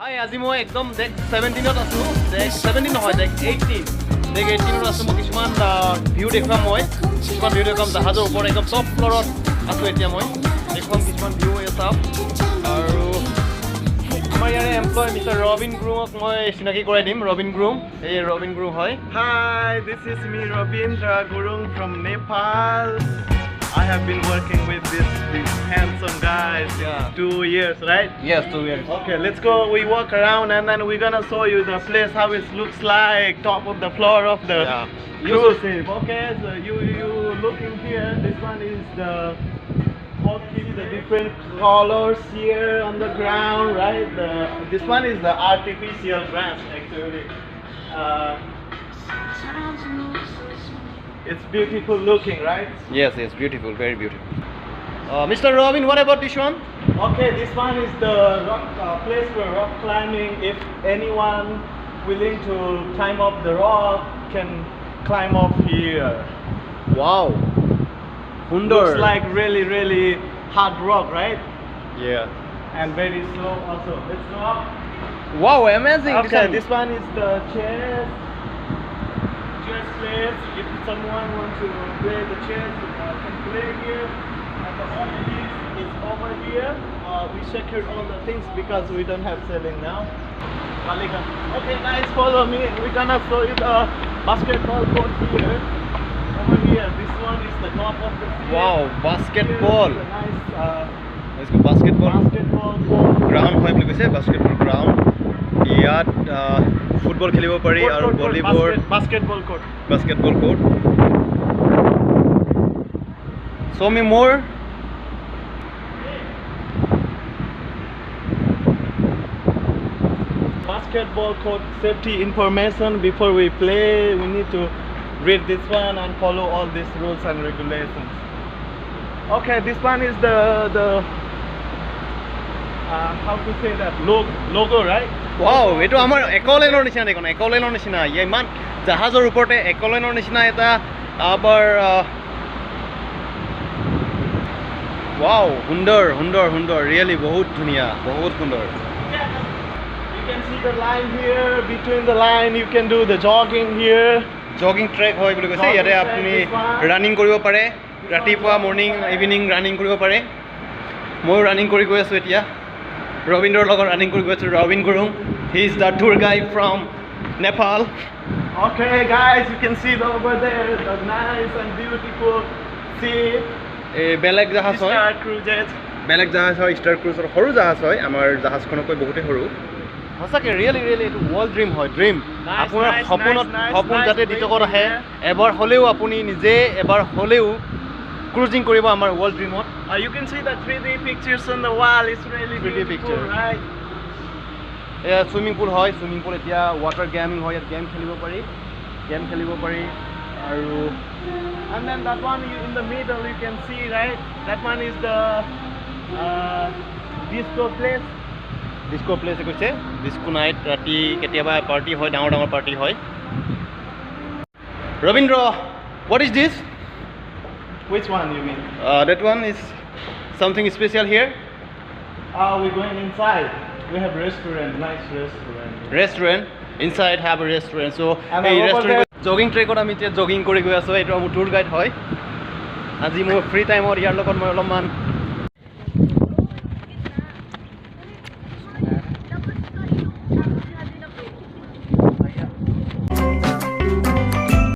Hi, আজি মই একদম দেখ 17ত আছো দেখ 17 নহয় দেখ 18 দেখ 18ত আছো মই কিছুমান ভিউ দেখুৱাম মই কিছুমান ভিউ দেখুৱাম জাহাজৰ ওপৰত একদম টপ ফ্লৰত আছো এতিয়া মই দেখুৱাম কিছুমান ভিউ চাওক আৰু আমাৰ ইয়াৰে এমপ্লয় মিষ্টাৰ ৰবিন গ্ৰুমক মই চিনাকি কৰাই দিম ৰবিন গ্ৰুম এই ৰবিন গ্ৰুম হয় Hi, this is me Rabindra Gurung from Nepal. I have been working with these handsome guys Yeah. 2 years, right? Yes, 2 years. Okay, let's go. We walk around and then we're gonna show you the place how it looks like, top of the floor of the cruise ship. Okay, so you looking here. This one is the hockey, the different colors here on the ground, right? This one is the artificial grass actually. It's beautiful looking, right? Yes, beautiful, very beautiful. Mr. Robin, what about this one? Okay, this one is the rock, place for rock climbing. If anyone willing to climb up the rock can climb up here. Wow. Looks like really hard rock, right? Yeah. And very slow also. Let's go up. Wow, amazing. Okay, this one is the chess place. If someone wants to play the chess, can play here. And the office is over here. We secured all the things because we don't have selling now. Okay, guys, follow me. We're gonna show you the basketball court here. Over here, this one is the top of the field. Wow, basketball. Here's a nice Let's go basketball court. ground হয় বুলি কৈছে basketball ground ইয়াত football খেলিব পাৰি আৰু volleyball basketball court. Show me more. Basketball court safety information before we play. We need to read this one and follow all these rules and regulations. Okay, this one is the how to say that logo, right? Wow, এটো আমাৰ একলেনৰ নিচিনা দেখোন একলেনৰ নিচিনা ইমান জাহাজৰ ওপৰতে একলেনৰ নিচিনা এটা আবার wow, সুন্দৰ really বহুত ধুনিয়া বহুত সুন্দৰ You can see the line here. Between the line, you can do the jogging here. Jogging trek হয় বুলি কৈছে ইয়াতে আপুনি ৰানিং কৰিব পাৰে ৰাতিপুৱা মৰ্নিং ইভিনিং ৰানিং কৰিব পাৰে মই ৰানিং কৰি গৈ আছো এতিয়া ৰবীন্দ্ৰৰ লগত ৰানিং কৰি গৈ আছো Robin Gurung he is the tour guide from Nepal Okay, guys, you can see over there the nice and beautiful sea. বেলেগ জাহাজ হয় Star cruises. বেলেগ জাহাজ হয় ষ্টাৰ ক্ৰুজৰ সৰু জাহাজ হয় আমাৰ জাহাজখনকৈ বহুতে সৰু সঁচাকৈ ৰিয়েলি এইটো ৱৰ্ল্ড ড্ৰিম হয় ড্ৰিম আপোনাৰ সপোন যাতে দিটকত আহে এবাৰ হ'লেও আপুনি নিজে এবাৰ হ'লেও ক্ৰুজিং কৰিব আমাৰ world ড্ৰিমত You can see the 3D pictures on the wall. It's really 3D beautiful, picture. right? এয়া চুইমিং পুল হয় চুইমিং পুল এতিয়া ৱাটাৰ গেমিং হয় ইয়াত গেম খেলিব পাৰি আৰু And then that one in the middle you can see, right? That one is the disco place. Disco place কৈছে disco night ৰাতি কেতিয়াবা পাৰ্টি হয় ডাঙৰ পাৰ্টি হয় Rabindra what is this Which one you mean? That one is something special here We're going inside. We have nice restaurant. Inside have a restaurant so And এই over restaurant jogging ট্ৰেকত আমি এতিয়া jogging কৰি গৈ আছোঁ এইটো মোৰ tour guide হয় আজি মোৰ ফ্ৰী টাইমত ইয়াৰ লগত মই অলপমান